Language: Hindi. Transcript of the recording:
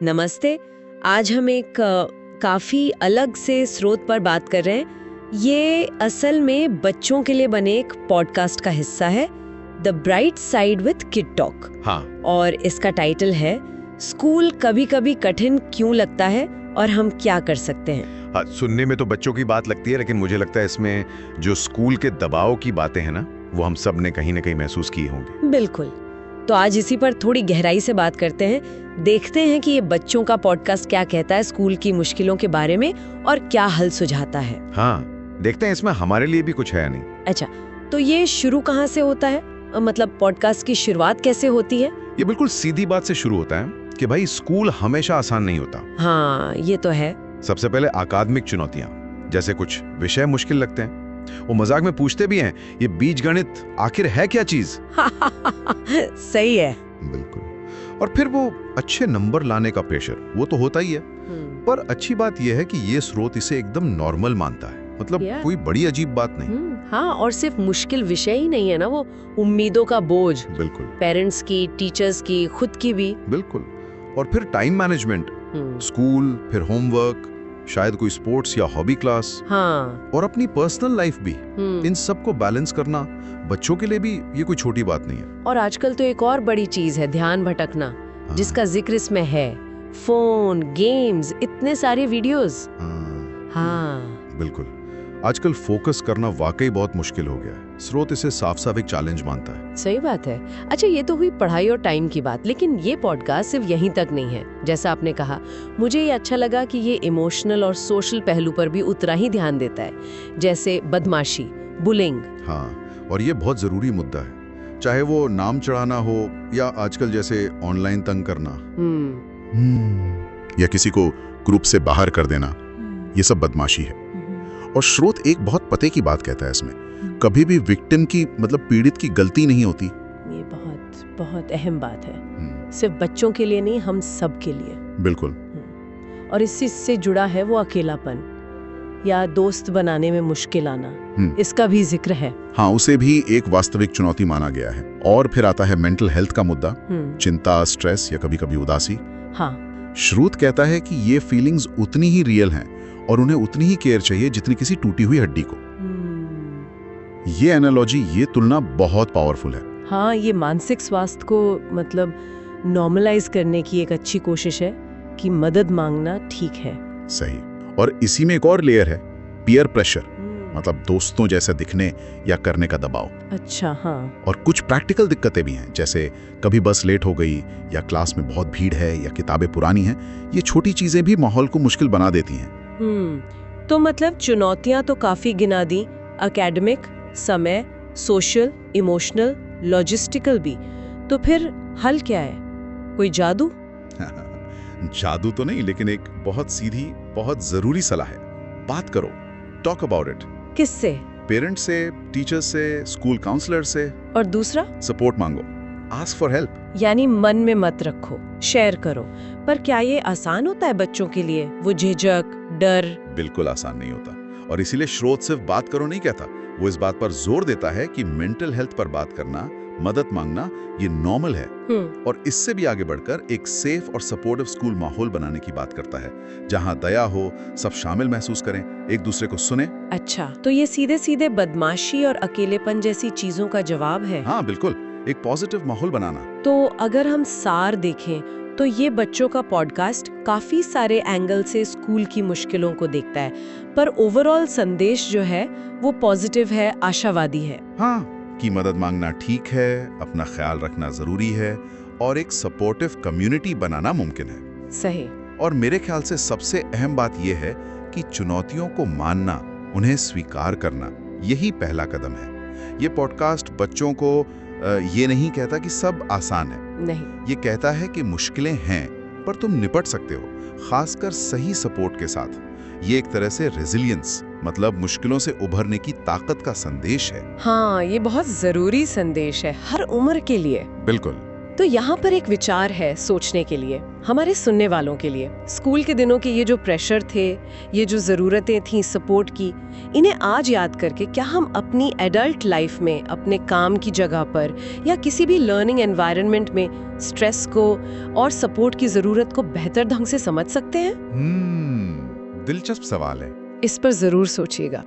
नमस्ते। आज हम एक काफी अलग से स्रोत पर बात कर रहे हैं। ये असल में बच्चों के लिए बने एक पॉडकास्ट का हिस्सा है, the bright side with kid talk. हाँ। और इसका टाइटल है स्कूल कभी कभी कठिन क्यों लगता है और हम क्या कर सकते हैं। हाँ, सुनने में तो बच्चों की बात लगती है, लेकिन मुझे लगता है इसमें जो स्कूल के दबाव की बातें हैं ना, वो हम सब ने कहीं ना कहीं महसूस की होंगी। बिल्कुल। तो आज इसी पर थोड़ी गहराई से बात करते हैं, देखते हैं कि ये बच्चों का पॉडकास्ट क्या कहता है स्कूल की मुश्किलों के बारे में और क्या हल सुझाता है। हाँ, देखते हैं इसमें हमारे लिए भी कुछ है या नहीं। अच्छा, तो ये शुरू कहाँ से होता है, मतलब पॉडकास्ट की शुरुआत कैसे होती है? ये बिल्कुल सीधी बात से शुरू होता है कि भाई स्कूल हमेशा आसान नहीं होता। हाँ, ये तो है। सबसे पहले अकादमिक चुनौतियां, जैसे कुछ विषय मुश्किल लगते हैं। वो मजाक में पूछते भी हैं, ये बीजगणित आखिर है क्या चीज? सही है। बिल्कुल। और फिर वो अच्छे नंबर लाने का प्रेशर, वो तो होता ही है। पर अच्छी बात यह है कि ये स्रोत इसे एकदम नॉर्मल मानता है, मतलब कोई बड़ी अजीब बात नहीं। हाँ, और सिर्फ मुश्किल विषय ही नहीं है ना, वो उम्मीदों का बोझ। बिल्कुल। पेरेंट्स की, टीचर्स की, खुद की भी। बिल्कुल। और फिर टाइम मैनेजमेंट, स्कूल, फिर होमवर्क, शायद कोई स्पोर्ट्स या हॉबी क्लास। हाँ। और अपनी पर्सनल लाइफ भी। इन सब को बैलेंस करना बच्चों के लिए भी ये कोई छोटी बात नहीं है। और आजकल तो एक और बड़ी चीज है ध्यान भटकना। हाँ। जिसका जिक्र इसमें है, फोन, गेम्स, इतने सारे वीडियोस। हाँ, बिल्कुल। आजकल फोकस करना वाकई बहुत मुश्किल हो गया है। स्रोत इसे साफ साफ एक चैलेंज मानता है। सही बात है। अच्छा, ये तो हुई पढ़ाई और टाइम की बात, लेकिन ये पॉडकास्ट सिर्फ यहीं तक नहीं है। जैसा आपने कहा, मुझे ये अच्छा लगा कि ये इमोशनल और सोशल पहलू पर भी उतना ही ध्यान देता है, जैसे बदमाशी, बुलिंग। हाँ, और ये बहुत जरूरी मुद्दा है, चाहे वो नाम चढ़ाना हो या आजकल जैसे ऑनलाइन तंग करना या किसी को ग्रुप से बाहर कर देना, ये सब बदमाशी है। और स्रोत एक बहुत पते की बात कहता है इसमें, कभी भी विक्टिम की, मतलब पीड़ित की गलती नहीं होती। ये बहुत बहुत अहम बात है, सिर्फ बच्चों के लिए नहीं, हम सब के लिए। बिल्कुल। और इससे जुड़ा है वो अकेलापन या दोस्त बनाने में मुश्किल आना, इसका भी जिक्र है। हाँ, उसे भी एक वास्तविक चुनौती माना गया है। और फिर आता है मेंटल हेल्थ का मुद्दा, चिंता, स्ट्रेस या कभी कभी उदासी। हाँ, श्रुत कहता है कि ये फीलिंग्स उतनी ही रियल हैं और उन्हें उतनी ही केयर चाहिए जितनी किसी टूटी हुई हड्डी को। ये एनालॉजी, ये तुलना बहुत पावरफुल है। हाँ, ये मानसिक स्वास्थ्य को मतलब नॉर्मलाइज करने की एक अच्छी कोशिश है कि मदद मांगना ठीक है। सही। और इसी में एक और लेयर है, पीयर प्रेशर, मतलब दोस्तों जैसा दिखने या करने का दबाव। अच्छा, हाँ। और कुछ प्रैक्टिकल दिक्कतें भी हैं, जैसे कभी बस लेट हो गई या क्लास में बहुत भीड़ है या किताबें पुरानी हैं। ये छोटी चीजें भी माहौल को मुश्किल बना देती हैं। तो मतलब चुनौतियां तो काफी गिना दी, एकेडमिक, समय, सोशल, इमोशनल, लॉजिस्टिकल भी। तो फिर हल क्या है? कोई जादू? जादू तो नहीं, लेकिन एक बहुत सीधी, बहुत जरूरी सलाह है। बात करो, टॉक अबाउट इट। किससे? पेरेंट्स से, टीचर्स से, स्कूल काउंसलर से। और दूसरा? सपोर्ट मांगो, आस्क फॉर हेल्प। यानी मन में मत रखो, शेयर करो। पर क्या ये आसान होता है बच्चों के लिए? वो झिझक, डर? बिल्कुल आसान नहीं होता। और इसीलिए स्रोत सिर्फ बात करो नहीं कहता, वो इस बात पर जोर देता है कि मेंटल हेल्थ पर बात करना, मदद मांगना, ये नॉर्मल है। और इससे भी आगे बढ़कर एक सेफ और सपोर्टिव स्कूल माहौल बनाने की बात करता है, जहां दया हो, सब शामिल महसूस करें, एक दूसरे को सुने। अच्छा, तो ये सीधे सीधे बदमाशी और अकेलेपन जैसी चीजों का जवाब है? हाँ बिल्कुल, एक पॉजिटिव माहौल बनाना। तो अगर हम सार देखें तो ये बच्चों का पॉडकास्ट काफी सारे एंगल से स्कूल की मुश्किलों को देखता है, पर ओवरऑल संदेश जो है वो पॉजिटिव है, आशावादी है। हाँ, कि मदद मांगना ठीक है, अपना ख्याल रखना जरूरी है और एक सपोर्टिव कम्युनिटी बनाना मुमकिन है। सही। और मेरे ख्याल से सबसे अहम बात यह है कि चुनौतियों को मानना, उन्हें स्वीकार करना, यही पहला कदम है। ये पॉडकास्ट बच्चों को ये नहीं कहता कि सब आसान है, नहीं, ये कहता है कि मुश्किलें हैं पर तुम निपट सकते हो, खासकर सही सपोर्ट के साथ। ये एक तरह से रेजिलियंस, मतलब मुश्किलों से उभरने की ताकत का संदेश है। हाँ, ये बहुत जरूरी संदेश है हर उम्र के लिए। बिल्कुल। तो यहाँ पर एक विचार है सोचने के लिए, हमारे सुनने वालों के लिए। स्कूल के दिनों के ये जो प्रेशर थे, ये जो ज़रूरतें थीं सपोर्ट की, इन्हें आज याद करके क्या हम अपनी एडल्ट लाइफ में, अपने काम की जगह पर या किसी भी लर्निंग एनवायरनमेंट में स्ट्रेस को और सपोर्ट की ज़रूरत को बेहतर ढंग से समझ सकते हैं? दिलचस्प सवाल है। इस पर ज़रूर सोचिएगा।